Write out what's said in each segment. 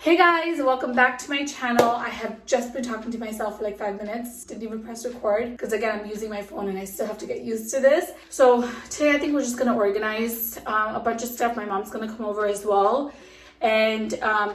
Hey guys, welcome back to my channel. I have just been talking to myself for like 5 minutes. Didn't even press record because again, I'm using my phone and I still have to get used to this. So today I think we're just gonna organize a bunch of stuff. My mom's gonna come over as well. And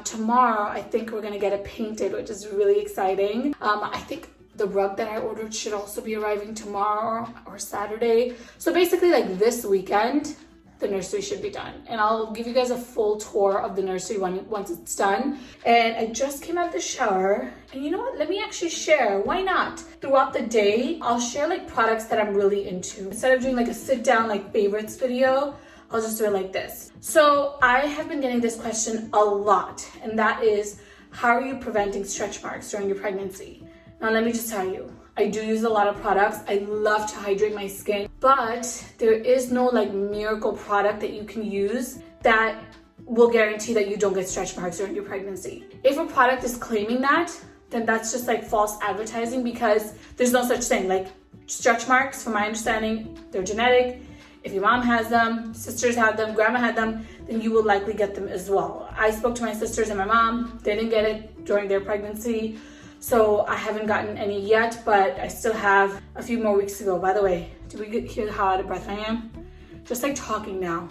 tomorrow I think we're gonna get it painted, which is really exciting. I think the rug that I ordered should also be arriving tomorrow or Saturday. So basically like this weekend, the nursery should be done, and I'll give you guys a full tour of the nursery once it's done. And I just came out of the shower, and you know what, let me actually share, why not? Throughout the day I'll share like products that I'm really into. Instead of doing like a sit down like favorites video, I'll just do it like this. So I have been getting this question a lot, and that is, how are you preventing stretch marks during your pregnancy? Now let me just tell you, I do use a lot of products. I love to hydrate my skin, but there is no like miracle product that you can use that will guarantee that you don't get stretch marks during your pregnancy. If a product is claiming that, then that's just like false advertising, because there's no such thing. Like stretch marks, from my understanding, they're genetic. If your mom has them, sisters had them, grandma had them, then you will likely get them as well. I spoke to my sisters and my mom. They didn't get it during their pregnancy. So I haven't gotten any yet, but I still have a few more weeks to go. By the way, did we hear how out of breath I am? Just like talking now,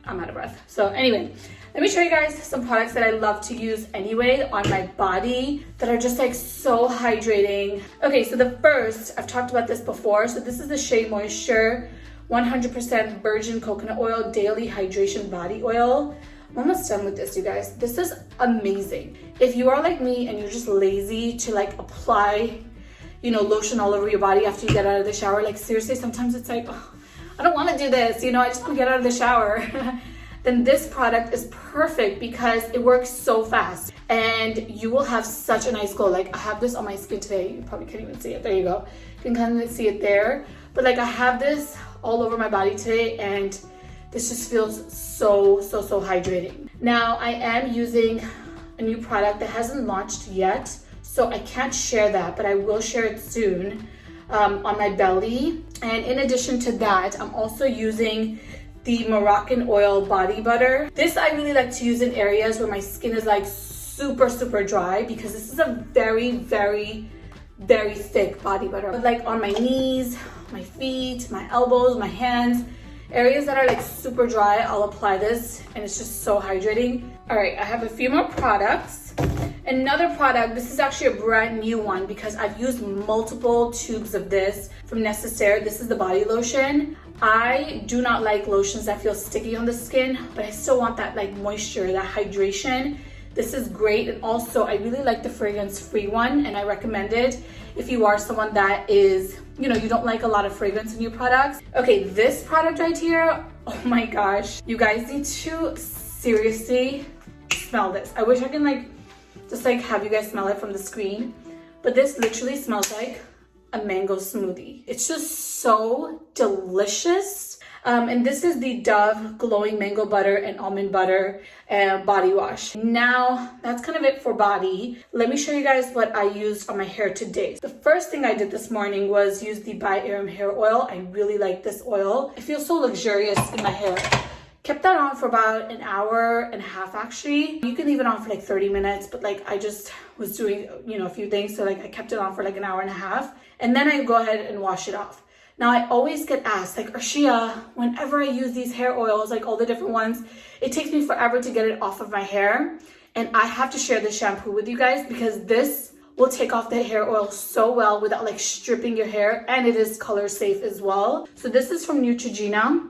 I'm out of breath. So anyway, let me show you guys some products that I love to use anyway on my body that are just like so hydrating. Okay, so the first, I've talked about this before. So this is the SheaMoisture 100% virgin coconut oil daily hydration body oil. I'm almost done with this, you guys. This is amazing. If you are like me and you're just lazy to like apply, you know, lotion all over your body after you get out of the shower, like seriously, sometimes it's like, oh, I don't want to do this, you know, I just want to get out of the shower. Then this product is perfect because it works so fast and you will have such a nice glow. Like I have this on my skin today. You probably can't even see it. There you go. You can kind of see it there. But like I have this all over my body today, and this just feels so hydrating. Now I am using a new product that hasn't launched yet, so I can't share that, but I will share it soon on my belly. And in addition to that, I'm also using the Moroccanoil body butter. This I really like to use in areas where my skin is like super dry, because this is a very thick body butter. But like on my knees, my feet, my elbows, my hands, areas that are like super dry, I'll apply this and it's just so hydrating. All right, I have a few more products. Another product, this is actually a brand new one because I've used multiple tubes of this from Nécessaire. This is the body lotion. I do not like lotions that feel sticky on the skin, but I still want that like moisture, that hydration. This is great. And also I really like the fragrance free one, and I recommend it if you are someone that is, you know, you don't like a lot of fragrance in your products. Okay, this product right here, oh my gosh, you guys need to seriously smell this. I wish I can like just like have you guys smell it from the screen, but this literally smells like a mango smoothie. It's just so delicious. And this is the Dove Glowing Mango Butter and Almond Butter body wash. Now, that's kind of it for body. Let me show you guys what I used on my hair today. The first thing I did this morning was use the ByErim hair oil. I really like this oil. It feels so luxurious in my hair. Kept that on for about an hour and a half actually. You can leave it on for like 30 minutes, but like I just was doing, you know, a few things. So like I kept it on for like an hour and a half. And then I go ahead and wash it off. Now I always get asked, like, Arshia, whenever I use these hair oils, like all the different ones, it takes me forever to get it off of my hair. And I have to share this shampoo with you guys because this will take off the hair oil so well without like stripping your hair, and it is color safe as well. So this is from Neutrogena.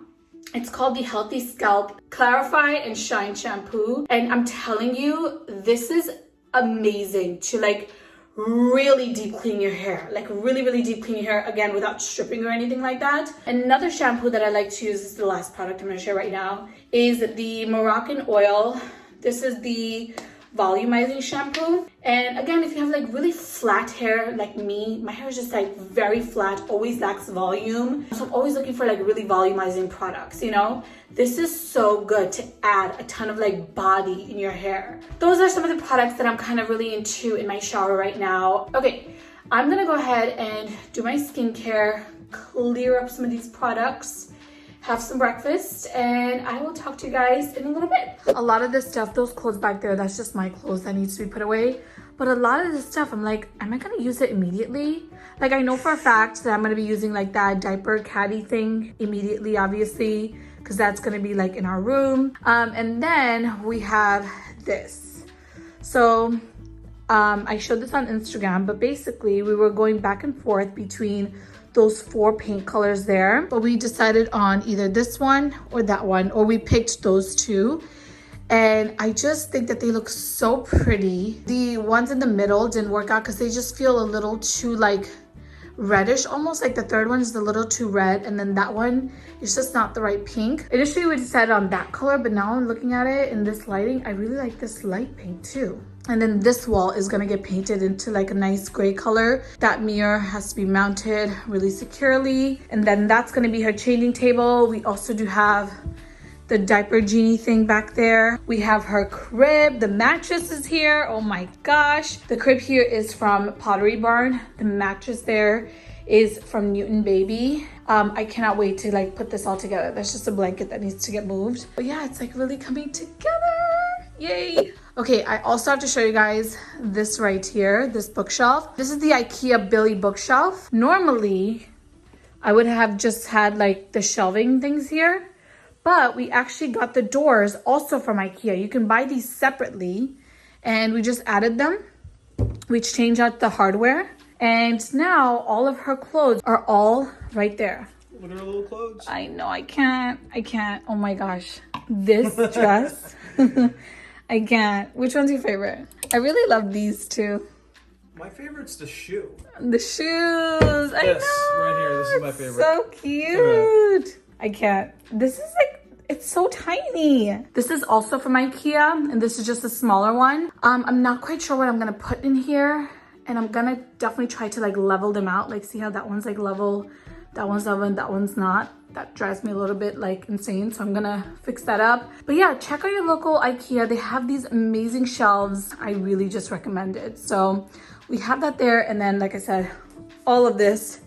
It's called the Healthy Scalp Clarify and Shine Shampoo. And I'm telling you, this is amazing to like really deep clean your hair, like really deep clean your hair, again, without stripping or anything like that. Another shampoo that I like to use, is the last product I'm going to share right now, is the Moroccanoil. This is the volumizing shampoo. And again, if you have like really flat hair like me, my hair is just like very flat, always lacks volume, so I'm always looking for like really volumizing products, you know. This is so good to add a ton of like body in your hair. Those are some of the products that I'm kind of really into in my shower right now. Okay, I'm gonna go ahead and do my skincare, clear up some of these products, have some breakfast, and I will talk to you guys in a little bit. A lot of this stuff, those clothes back there, that's just my clothes that needs to be put away. But a lot of this stuff, I'm like, am I gonna use it immediately? Like, I know for a fact that I'm gonna be using like that diaper caddy thing immediately, obviously, because that's gonna be like in our room. And then we have this. So I showed this on Instagram, but basically we were going back and forth between those 4 paint colors there, but we decided on either this one or that one, or we picked those 2. And I just think that they look so pretty. The ones in the middle didn't work out because they just feel a little too like reddish, almost like the third one is a little too red, and then that one is just not the right pink. Initially we decided on that color, but now I'm looking at it in this lighting, I really like this light pink too. And then this wall is gonna get painted into like a nice gray color. That mirror has to be mounted really securely, and then that's gonna be her changing table. We also do have the diaper genie thing back there. We have her crib. The mattress is here. Oh my gosh. The crib here is from Pottery Barn. The mattress there is from Newton Baby. I cannot wait to like put this all together. That's just a blanket that needs to get moved. But yeah, it's like really coming together. Yay. Okay, I also have to show you guys this right here, this bookshelf. This is the IKEA Billy bookshelf. Normally, I would have just had like the shelving things here, but we actually got the doors also from IKEA. You can buy these separately, and we just added them. We changed out the hardware, and now all of her clothes are all right there. Look at her little clothes. I know, I can't. Oh my gosh. This dress, I can't. Which one's your favorite? I really love these two. My favorite's the shoe. The shoes, I know. Right here, this is my favorite. So cute. I can't. This is like, it's so tiny. This is also from IKEA, and this is just a smaller one. I'm not quite sure what I'm gonna put in here, and I'm gonna definitely try to like level them out. Like, see how that one's like level, that one's level, and that one's not. That drives me a little bit like insane, so I'm gonna fix that up. But yeah, check out your local IKEA. They have these amazing shelves. I really just recommend it. So we have that there, and then like I said, all of this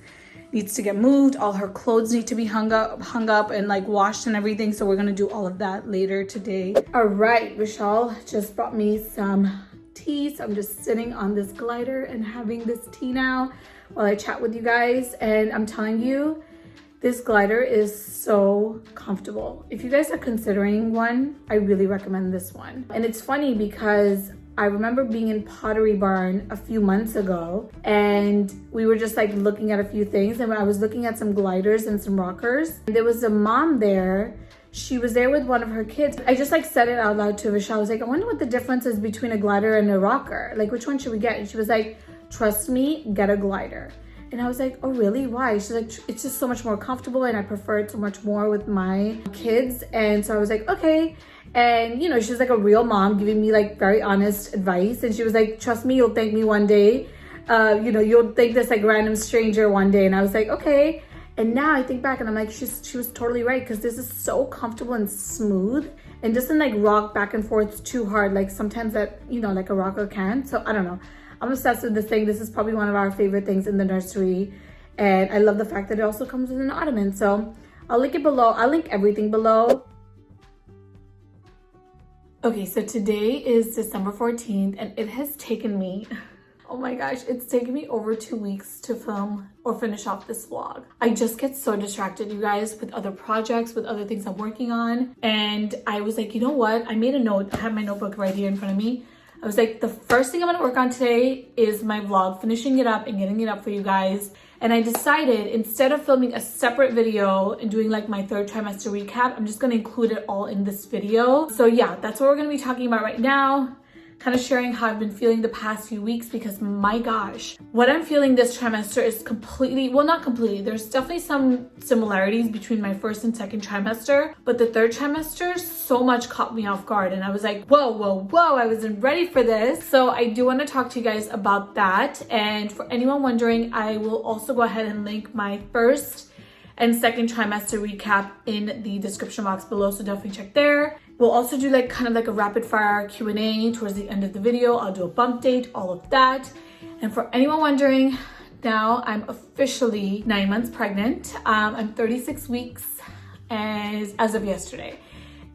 needs to get moved. All her clothes need to be hung up and like washed and everything. So we're gonna do all of that later today. All right, Michelle just brought me some tea. So I'm just sitting on this glider and having this tea now while I chat with you guys. And I'm telling you, this glider is so comfortable. If you guys are considering one, I really recommend this one. And it's funny because I remember being in Pottery Barn a few months ago, and we were just like looking at a few things, and I was looking at some gliders and some rockers. And there was a mom there. She was there with one of her kids. I just like said it out loud to Michelle. I was like, I wonder what the difference is between a glider and a rocker. Like, which one should we get? And she was like, trust me, get a glider. And I was like, oh really? Why? She's like, it's just so much more comfortable, and I prefer it so much more with my kids. And so I was like, okay. And you know, she's like a real mom giving me like very honest advice. And she was like, trust me, you'll thank me one day. You know, you'll thank this like random stranger one day. And I was like, okay. And now I think back and I'm like, she was totally right, because this is so comfortable and smooth and doesn't like rock back and forth too hard like sometimes that, you know, like a rocker can. So I don't know. I'm obsessed with this thing. This is probably one of our favorite things in the nursery. And I love the fact that it also comes with an ottoman. So I'll link it below. I'll link everything below. Okay, so today is December 14th, and it has taken me, oh my gosh, it's taken me over 2 weeks to film or finish off this vlog. I just get so distracted, you guys, with other projects, with other things I'm working on. And I was like, you know what? I made a note. I have my notebook right here in front of me. I was like, the first thing I'm gonna work on today is my vlog, finishing it up and getting it up for you guys. And I decided, instead of filming a separate video and doing like my 3rd trimester recap, I'm just gonna include it all in this video. So yeah, that's what we're gonna be talking about right now. Kind of sharing how I've been feeling the past few weeks, because my gosh, what I'm feeling this trimester is completely, well, not completely, there's definitely some similarities between my 1st and 2nd trimester, but the 3rd trimester so much caught me off guard, and I was like, whoa, I wasn't ready for this. So I do want to talk to you guys about that. And for anyone wondering, I will also go ahead and link my 1st and 2nd trimester recap in the description box below, so definitely check there. We'll also do like kind of like a rapid fire Q&A towards the end of the video. I'll do a bump date, all of that. And for anyone wondering, now I'm officially 9 months pregnant. I'm 36 weeks as of yesterday.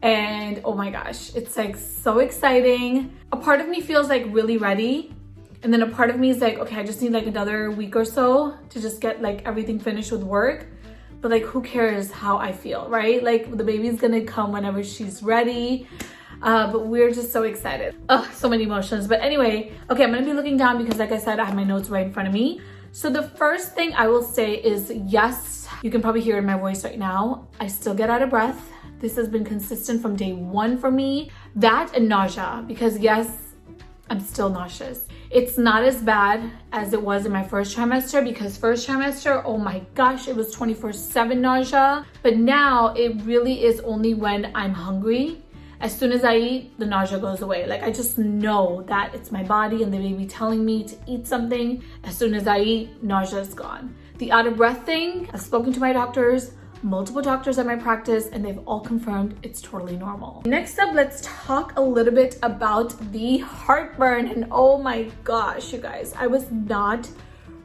And oh my gosh, it's like so exciting. A part of me feels like really ready. And then a part of me is like, okay, I just need like another week or so to just get like everything finished with work. But like, who cares how I feel, right? Like the baby's gonna come whenever she's ready. But we're just so excited. Oh, so many emotions. But anyway, okay, I'm gonna be looking down because like I said, I have my notes right in front of me. So the first thing I will say is, yes, you can probably hear in my voice right now, I still get out of breath. This has been consistent from day one for me. That and nausea, because yes, I'm still nauseous. It's not as bad as it was in my first trimester, because first trimester, oh my gosh, it was 24/7 nausea. But now it really is only when I'm hungry. As soon as I eat, the nausea goes away. Like I just know that it's my body and the baby telling me to eat something. As soon as I eat, nausea is gone. The out of breath thing, I've spoken to my doctors, multiple doctors at my practice, and they've all confirmed it's totally normal. Next up, let's talk a little bit about the heartburn. And oh my gosh, you guys, I was not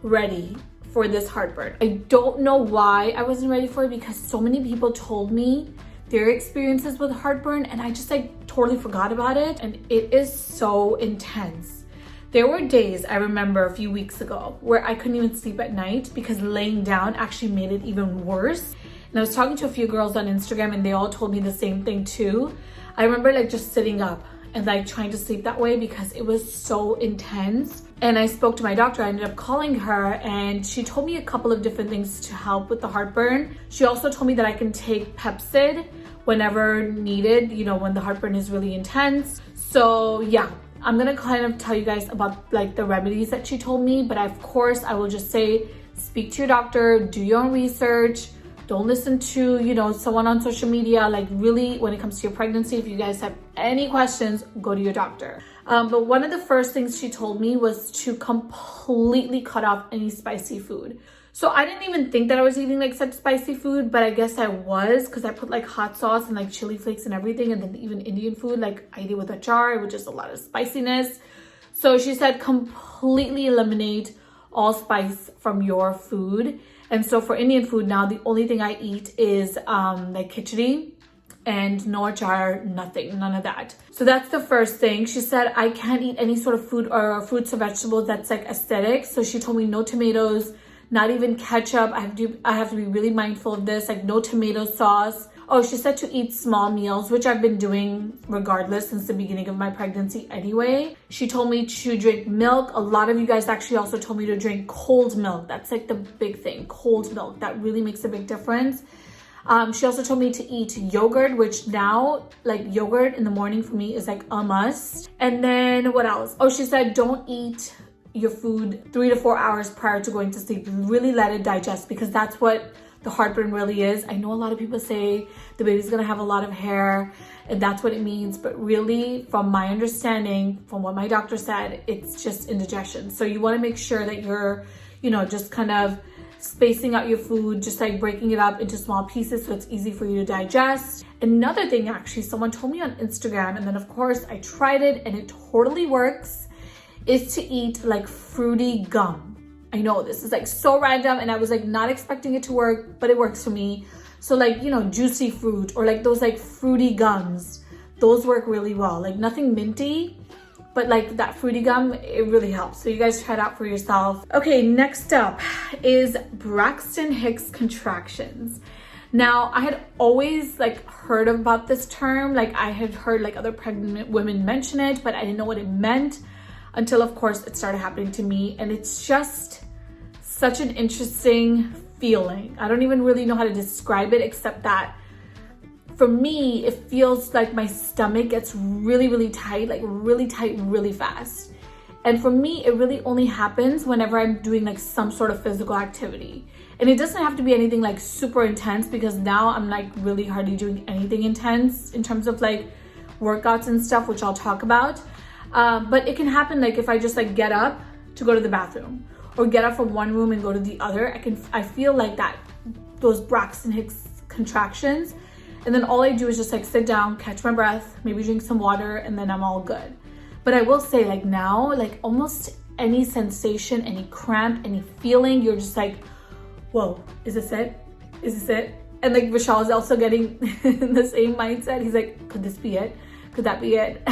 ready for this heartburn. I don't know why I wasn't ready for it, because so many people told me their experiences with heartburn and I just like totally forgot about it. And it is so intense. There were days I remember a few weeks ago where I couldn't even sleep at night because laying down actually made it even worse. And I was talking to a few girls on Instagram and they all told me the same thing too. I remember like just sitting up and like trying to sleep that way because it was so intense. And I spoke to my doctor. I ended up calling her and she told me a couple of different things to help with the heartburn. She also told me that I can take Pepcid whenever needed, you know, when the heartburn is really intense. So yeah, I'm gonna kind of tell you guys about like the remedies that she told me, but of course I will just say, speak to your doctor, do your own research. Don't listen to, you know, someone on social media. Like really, when it comes to your pregnancy, if you guys have any questions, go to your doctor. But one of the first things she told me was to completely cut off any spicy food. So I didn't even think that I was eating like such spicy food, but I guess I was, because I put like hot sauce and like chili flakes and everything. And then even Indian food, like I eat it with achar, which is a lot of spiciness. So she said completely eliminate all spice from your food. And so for Indian food now, the only thing I eat is like khichdi and no achar, nothing, none of that. So that's the first thing. She said I can't eat any sort of food or fruits or vegetables that's like aesthetic. So she told me no tomatoes, not even ketchup. I have to be really mindful of this, like no tomato sauce. Oh, she said to eat small meals, which I've been doing regardless since the beginning of my pregnancy anyway. She told me to drink milk. A lot of you guys actually also told me to drink cold milk. That's like the big thing, cold milk. That really makes a big difference. She also told me to eat yogurt, which now like yogurt in the morning for me is like a must. And then what else? Oh, she said don't eat your food 3 to 4 hours prior to going to sleep. Really let it digest, because that's what the heartburn really is. I know a lot of people say the baby's gonna have a lot of hair and that's what it means, but really from my understanding, from what my doctor said, it's just indigestion. So you wanna make sure that you're, you know, just kind of spacing out your food, just like breaking it up into small pieces so it's easy for you to digest. Another thing, actually, someone told me on Instagram, and then of course I tried it and it totally works, is to eat like fruity gum. I know this is like so random and I was like not expecting it to work, but it works for me. So like, you know, juicy fruit or like those like fruity gums, those work really well. Like nothing minty, but like that fruity gum, it really helps. So you guys try it out for yourself. Okay, next up is Braxton Hicks contractions. Now, I had always like heard about this term. Like I had heard like other pregnant women mention it, but I didn't know what it meant until of course it started happening to me. And it's just such an interesting feeling. I don't even really know how to describe it, except that for me, it feels like my stomach gets really, really tight, really fast. And for me, it really only happens whenever I'm doing like some sort of physical activity. And it doesn't have to be anything like super intense, because now I'm like really hardly doing anything intense in terms of like workouts and stuff, which I'll talk about. But it can happen like if I just like get up to go to the bathroom or get up from one room and go to the other. I feel like that, those Braxton Hicks contractions. And then all I do is just like sit down, catch my breath, maybe drink some water, and then I'm all good. But I will say like now, like almost any sensation, any cramp, any feeling, you're just like, whoa, is this it? Is this it? And like Vishal is also getting the same mindset. He's like, could this be it? Could that be it?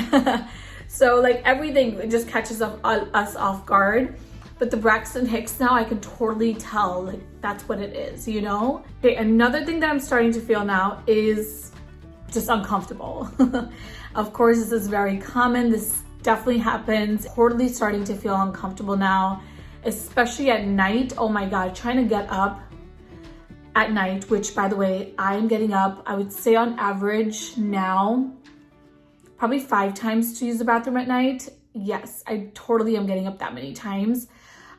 So like everything just catches us off guard. But the Braxton Hicks now, I can totally tell like that's what it is, you know? Okay, another thing that I'm starting to feel now is just uncomfortable. Of course, this is very common. This definitely happens. Totally starting to feel uncomfortable now, especially at night. Oh my God, trying to get up at night, which by the way, I'm getting up, I would say on average now, probably 5 times to use the bathroom at night. Yes, I totally am getting up that many times,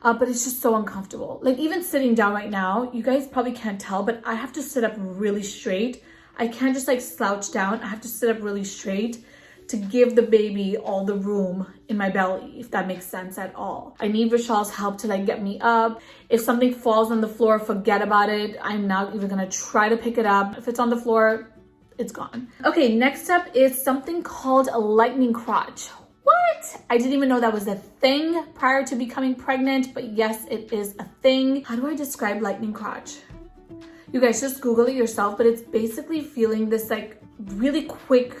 but it's just so uncomfortable. Like even sitting down right now, you guys probably can't tell, but I have to sit up really straight. I can't just like slouch down. I have to sit up really straight to give the baby all the room in my belly, if that makes sense at all. I need Vishal's help to like get me up. If something falls on the floor, forget about it. I'm not even gonna try to pick it up. If it's on the floor, it's gone. Okay, next up is something called a lightning crotch. What? I didn't even know that was a thing prior to becoming pregnant, but yes, it is a thing. How do I describe lightning crotch? You guys just Google it yourself, but it's basically feeling this like really quick,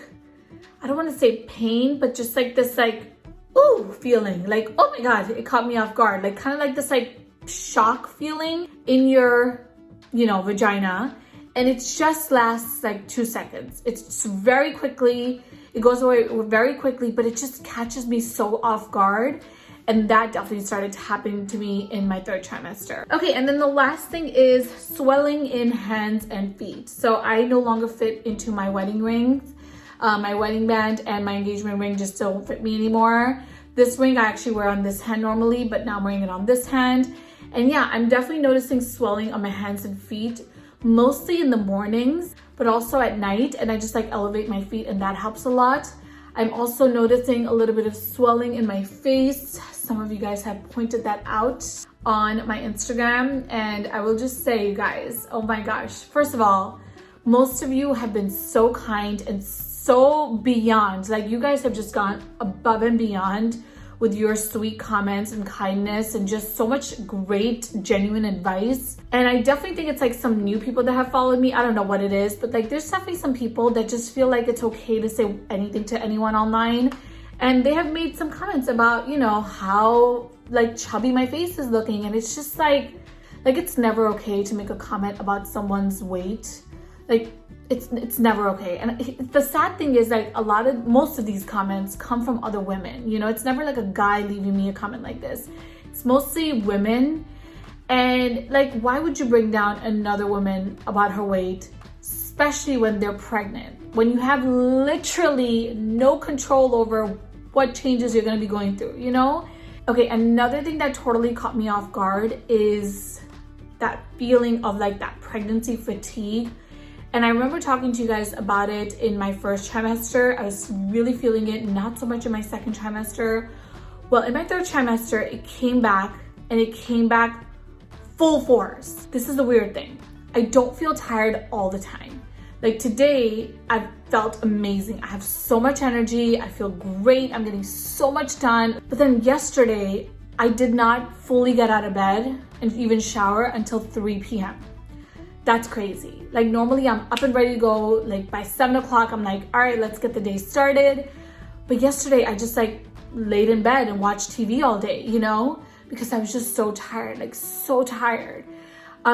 I don't want to say pain, but just like this like, ooh, feeling like, oh my God, it caught me off guard. Like kind of like this like shock feeling in your, you know, vagina. And it just lasts like 2 seconds. It's very quickly, it goes away very quickly, but it just catches me so off guard. And that definitely started happening to me in my 3rd trimester. Okay, and then the last thing is swelling in hands and feet. So I no longer fit into my wedding rings. My wedding band and my engagement ring just don't fit me anymore. This ring I actually wear on this hand normally, but now I'm wearing it on this hand. And yeah, I'm definitely noticing swelling on my hands and feet, mostly in the mornings, but also at night. And I just like elevate my feet and that helps a lot. I'm also noticing a little bit of swelling in my face. Some of you guys have pointed that out on my Instagram. And I will just say, you guys, oh my gosh. First of all, most of you have been so kind and so beyond. Like you guys have just gone above and beyond with your sweet comments and kindness and just so much great, genuine advice. And I definitely think it's like some new people that have followed me. I don't know what it is, but like there's definitely some people that just feel like it's okay to say anything to anyone online. And they have made some comments about, you know, how like chubby my face is looking. And it's just like it's never okay to make a comment about someone's weight. Like it's never okay. And the sad thing is like most of these comments come from other women. You know, it's never like a guy leaving me a comment like this. It's mostly women. And like, why would you bring down another woman about her weight, especially when they're pregnant, when you have literally no control over what changes you're going to be going through, you know? Okay, another thing that totally caught me off guard is that feeling of like that pregnancy fatigue. And I remember talking to you guys about it in my 1st trimester. I was really feeling it, not so much in my 2nd trimester. Well, in my 3rd trimester, it came back and it came back full force. This is the weird thing. I don't feel tired all the time. Like today, I felt amazing. I have so much energy. I feel great. I'm getting so much done. But then yesterday, I did not fully get out of bed and even shower until 3 p.m. That's crazy. Like normally I'm up and ready to go. Like by 7 o'clock, I'm like, all right, let's get the day started. But yesterday I just like laid in bed and watched TV all day, you know, because I was just so tired, like so tired.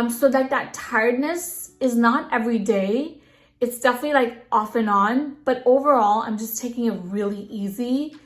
So like that tiredness is not every day. It's definitely like off and on, but overall, I'm just taking it really easy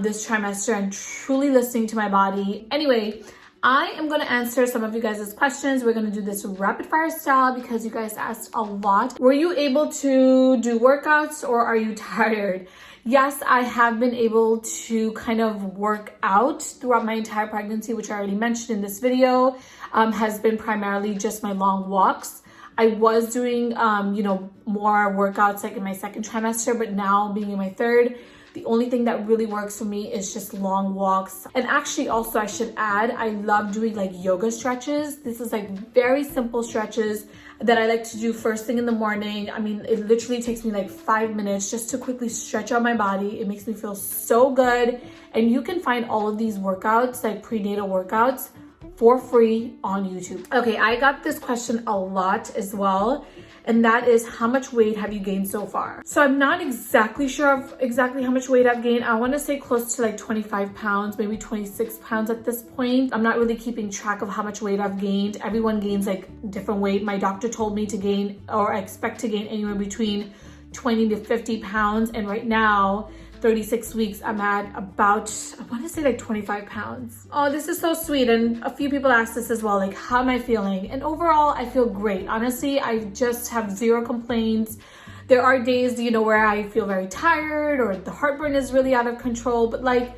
this trimester and truly listening to my body. Anyway, I am going to answer some of you guys' questions. We're going to do this rapid fire style because you guys asked a lot. Were you able to do workouts or are you tired? Yes, I have been able to kind of work out throughout my entire pregnancy, which I already mentioned in this video, has been primarily just my long walks. I was doing, you know, more workouts like in my 2nd trimester, but now being in my 3rd, the only thing that really works for me is just long walks. And actually also I should add, I love doing like yoga stretches. This is like very simple stretches that I like to do first thing in the morning. I mean, it literally takes me like 5 minutes just to quickly stretch out my body. It makes me feel so good. And you can find all of these workouts, like prenatal workouts, for free on YouTube. Okay, I got this question a lot as well. and that is how much weight have you gained so far. So I'm not exactly sure of exactly how much weight I've gained. I want to say close to like 25 pounds, maybe 26 pounds at this point. I'm not really keeping track of how much weight I've gained. Everyone gains like different weight. My doctor told me to gain, or I expect to gain, anywhere between 20 to 50 pounds, and right now 36 weeks I'm at about, I want to say like 25 pounds. Oh, this is so sweet. And a few people asked this as well, like, how am I feeling? And overall I feel great. Honestly, I just have zero complaints. There are days, you know, where I feel very tired or the heartburn is really out of control, but like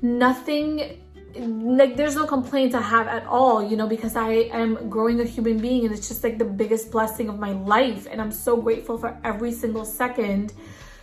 nothing, like there's no complaints I have at all, you know, because I am growing a human being, and it's just like the biggest blessing of my life, and I'm so grateful for every single second.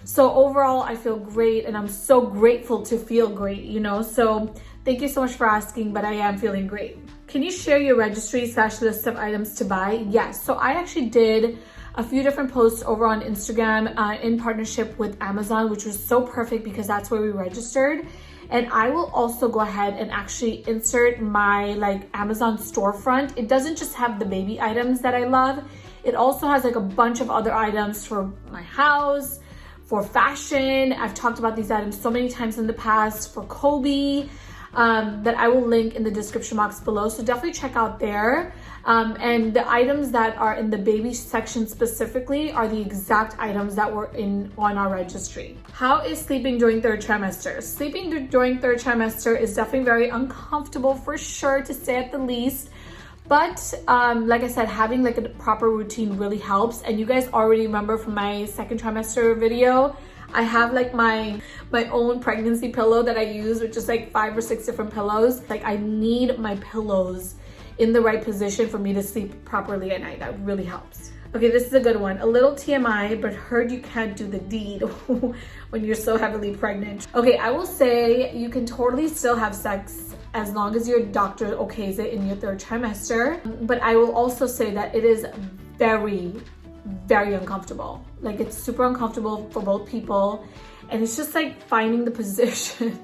So overall, I feel great, and I'm so grateful to feel great, you know? So thank you so much for asking, but I am feeling great. Can you share your registry/list of items to buy? Yes, so I actually did a few different posts over on Instagram in partnership with Amazon, which was so perfect because that's where we registered. And I will also go ahead and actually insert my like Amazon storefront. It doesn't just have the baby items that I love. It also has like a bunch of other items for my house, for fashion. I've talked about these items so many times in the past, for Kobe, that I will link in the description box below. So definitely check out there. And the items that are in the baby section specifically are the exact items that were on our registry. How is sleeping during third trimester? Sleeping during third trimester is definitely very uncomfortable, for sure, to say at the least. But like I said, having like a proper routine really helps. And you guys already remember from my second trimester video, I have like my own pregnancy pillow that I use, which is like 5 or 6 different pillows. Like I need my pillows in the right position for me to sleep properly at night. That really helps. Okay, this is a good one. A little TMI, but heard you can't do the deed when you're so heavily pregnant. Okay, I will say you can totally still have sex as long as your doctor okays it in your third trimester. But I will also say that it is very, very uncomfortable. Like it's super uncomfortable for both people. And it's just like finding the position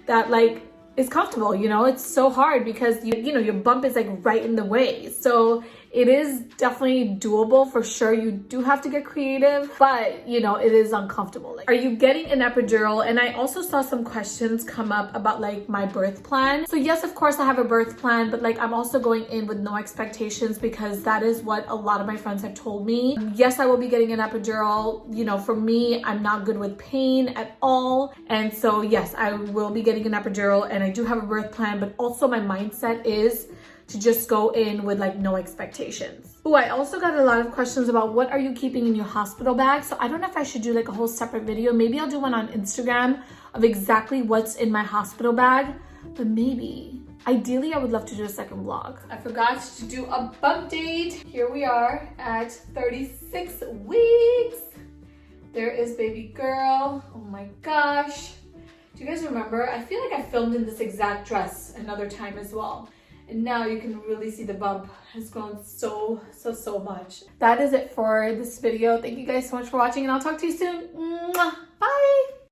that like is comfortable, you know? It's so hard because you know, your bump is like right in the way. So it is definitely doable for sure. You do have to get creative, but you know, it is uncomfortable. Like, are you getting an epidural? And I also saw some questions come up about like my birth plan. So yes, of course I have a birth plan, but like I'm also going in with no expectations because that is what a lot of my friends have told me. Yes, I will be getting an epidural. You know, for me, I'm not good with pain at all. And so yes, I will be getting an epidural, and I do have a birth plan, but also my mindset is to just go in with like no expectations. Oh, I also got a lot of questions about what are you keeping in your hospital bag. So I don't know if I should do like a whole separate video. Maybe I'll do one on Instagram of exactly what's in my hospital bag, but maybe, ideally I would love to do a second vlog. I forgot to do a bump date. Here we are at 36 weeks. There is baby girl. Oh my gosh. Do you guys remember? I feel like I filmed in this exact dress another time as well. And now you can really see the bump has grown so much. That is it for this video. Thank you guys so much for watching, and I'll talk to you soon. Mwah!